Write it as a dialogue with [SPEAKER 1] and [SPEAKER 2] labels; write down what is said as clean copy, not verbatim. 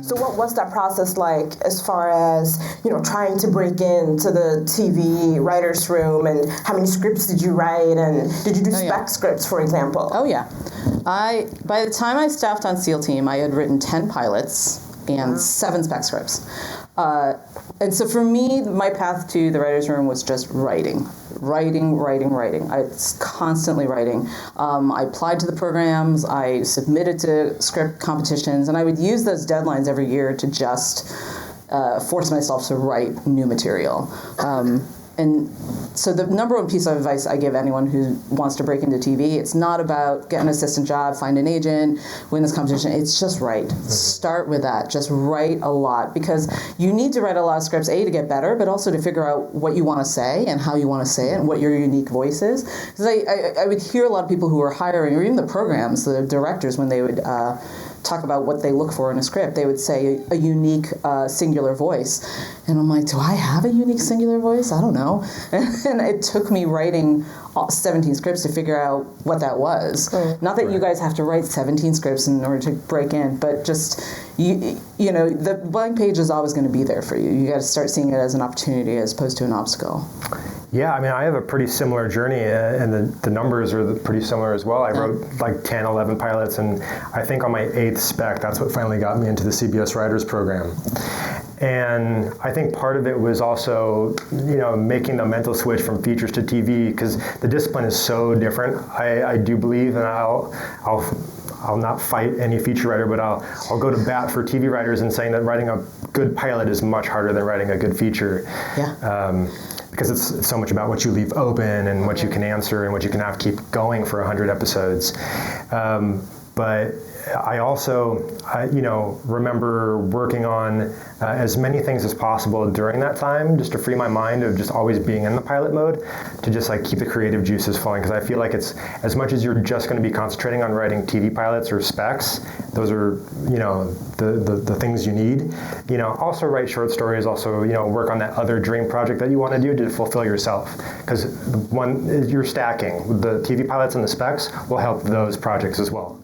[SPEAKER 1] So what was that process like as far as, trying to break into the TV writer's room, and how many scripts did you write, and did you do spec scripts, for example?
[SPEAKER 2] Oh, yeah. By the time I staffed on SEAL Team, I had written 10 pilots and 7 spec scripts. And so for me, my path to the writer's room was just writing. I was constantly writing. I applied to the programs, I submitted to script competitions, and I would use those deadlines every year to just force myself to write new material. And so the number one piece of advice I give anyone who wants to break into TV, it's not about get an assistant job, find an agent, win this competition. It's just write. Start with that. Just write a lot, because you need to write a lot of scripts, A, to get better, but also to figure out what you want to say and how you want to say it and what your unique voice is. Because I would hear a lot of people who were hiring, or even the programs, the directors, when they would talk about what they look for in a script, they would say a unique singular voice. And I'm like, do I have a unique singular voice? I don't know. And it took me writing 17 scripts to figure out what that was. Not that you guys have to write 17 scripts in order to break in, but just, the blank page is always going to be there for you. You got to start seeing it as an opportunity as opposed to an obstacle.
[SPEAKER 3] Yeah, I mean, I have a pretty similar journey, and the numbers are pretty similar as well. I wrote like 10, 11 pilots, and I think on my 8th spec, that's what finally got me into the CBS Writers Program. And I think part of it was also, making the mental switch from features to TV, because the discipline is so different. I do believe, and I'll not fight any feature writer, but I'll go to bat for TV writers in saying that writing a good pilot is much harder than writing a good feature. Yeah. Because it's so much about what you leave open and what you can answer and what you can have keep going for 100 episodes. But I also, remember working on as many things as possible during that time, just to free my mind of just always being in the pilot mode, to just keep the creative juices flowing. Because I feel like it's, as much as you're just going to be concentrating on writing TV pilots or specs, those are, the things you need. Also write short stories, also, work on that other dream project that you want to do to fulfill yourself. Because you're stacking. The TV pilots and the specs will help those projects as well.